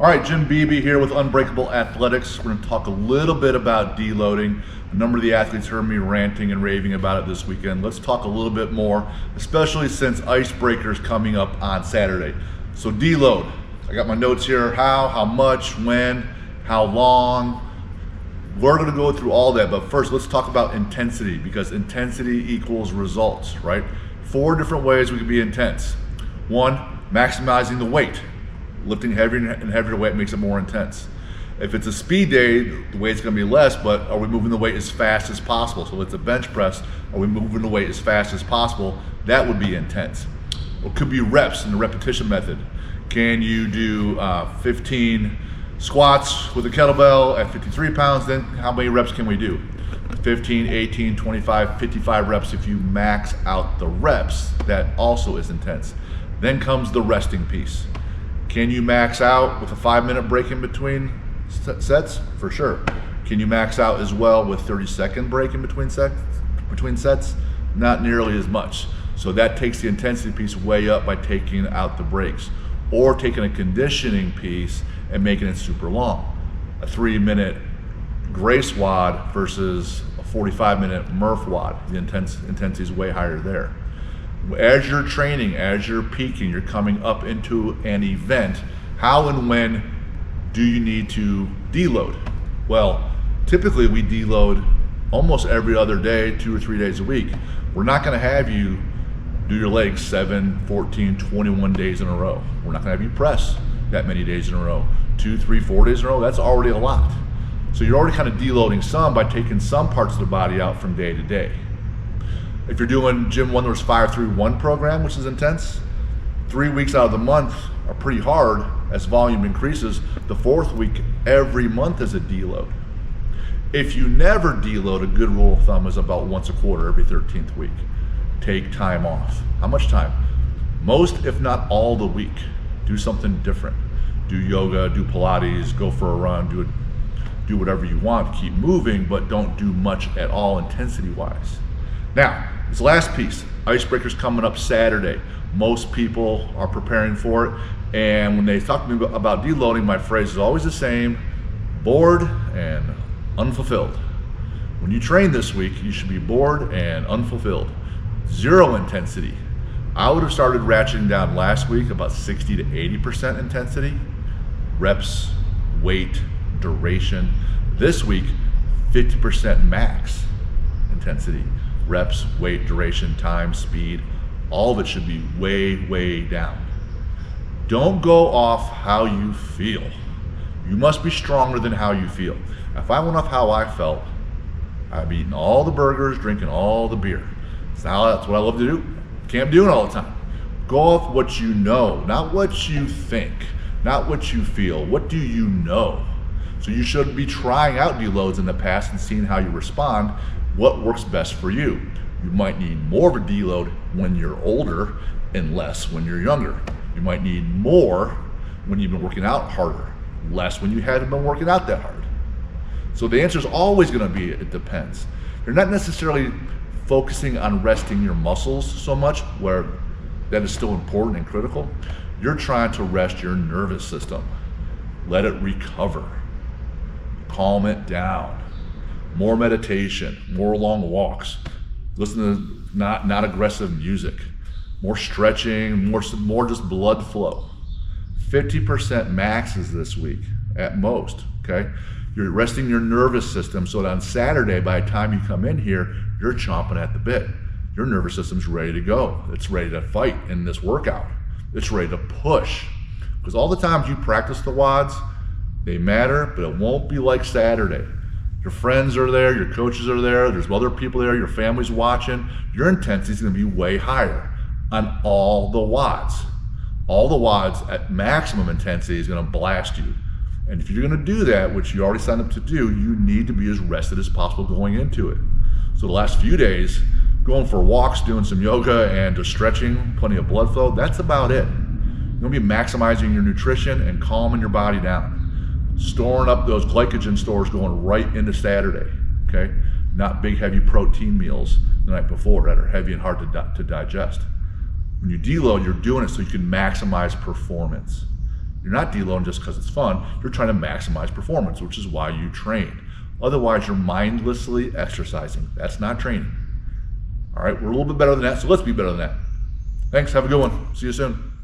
All right, Jim Beebe here with Unbreakable Athletics. We're going to talk a little bit about deloading. A number of the athletes heard me ranting and raving about it this weekend. Let's talk a little bit more, especially since Icebreaker is coming up on Saturday. So deload. I got my notes here. How much, when, how long. We're going to go through all that, but first let's talk about intensity, because intensity equals results, right? 4 different ways we can be intense. 1, maximizing the weight. Lifting heavier and heavier weight makes it more intense. If it's a speed day, the weight's going to be less, but are we moving the weight as fast as possible? So if it's a bench press, are we moving the weight as fast as possible? That would be intense. Or it could be reps in the repetition method. Can you do 15 squats with a kettlebell at 53 pounds? Then how many reps can we do? 15, 18, 25, 55 reps. If you max out the reps, that also is intense. Then comes the resting piece. Can you max out with a 5-minute break in between sets? For sure. Can you max out as well with 30-second break in between sets? Not nearly as much. So that takes the intensity piece way up by taking out the breaks, or taking a conditioning piece and making it super long. A 3-minute Grace WOD versus a 45-minute Murph WOD. The intensity is way higher there. As you're training, as you're peaking, you're coming up into an event, how and when do you need to deload? Well, typically we deload almost every other day, 2 or 3 days a week. We're not going to have you do your legs 7, 14, 21 days in a row. We're not going to have you press that many days in a row. 2, 3, 4 days in a row, that's already a lot. So you're already kind of deloading some by taking some parts of the body out from day to day. If you're doing Jim Wendler's 5-3-1 program, which is intense, 3 weeks out of the month are pretty hard as volume increases. The 4th week every month is a deload. If you never deload, a good rule of thumb is about once a quarter, every 13th week. Take time off. How much time? Most, if not all, the week. Do something different. Do yoga, do Pilates, go for a run, do whatever you want. Keep moving, but don't do much at all intensity-wise. Now, this last piece, Icebreaker's coming up Saturday. Most people are preparing for it, and when they talk to me about deloading, my phrase is always the same: bored and unfulfilled. When you train this week, you should be bored and unfulfilled. 0 intensity. I would have started ratcheting down last week about 60 to 80% intensity. Reps, weight, duration. This week, 50% max intensity. Reps, weight, duration, time, speed, all of it should be way, way down. Don't go off how you feel. You must be stronger than how you feel. If I went off how I felt, I'd be eating all the burgers, drinking all the beer. That's what I love to do. Can't do it all the time. Go off what you know, not what you think, not what you feel. What do you know? So you should be trying out deloads in the past and seeing how you respond. What works best for you? You might need more of a deload when you're older and less when you're younger. You might need more when you've been working out harder, less when you haven't been working out that hard. So the answer is always going to be it depends. You're not necessarily focusing on resting your muscles so much, where that is still important and critical. You're trying to rest your nervous system. Let it recover. Calm it down. More meditation, more long walks, listen to not aggressive music, more stretching, more just blood flow. 50% maxes this week at most, okay? You're resting your nervous system so that on Saturday, by the time you come in here, you're chomping at the bit. Your nervous system's ready to go. It's ready to fight in this workout. It's ready to push. Because all the times you practice the WODs, they matter, but it won't be like Saturday. Your friends are there, your coaches are there, there's other people there, your family's watching. Your intensity is going to be way higher on all the WODs. All the WODs at maximum intensity is going to blast you. And if you're going to do that, which you already signed up to do, you need to be as rested as possible going into it. So the last few days, going for walks, doing some yoga, and just stretching, plenty of blood flow, that's about it. You're going to be maximizing your nutrition and calming your body down. Storing up those glycogen stores going right into Saturday, okay? Not big, heavy protein meals the night before that are heavy and hard to digest. When you deload, you're doing it so you can maximize performance. You're not deloading just because it's fun. You're trying to maximize performance, which is why you train. Otherwise, you're mindlessly exercising. That's not training. All right, we're a little bit better than that, so let's be better than that. Thanks, have a good one. See you soon.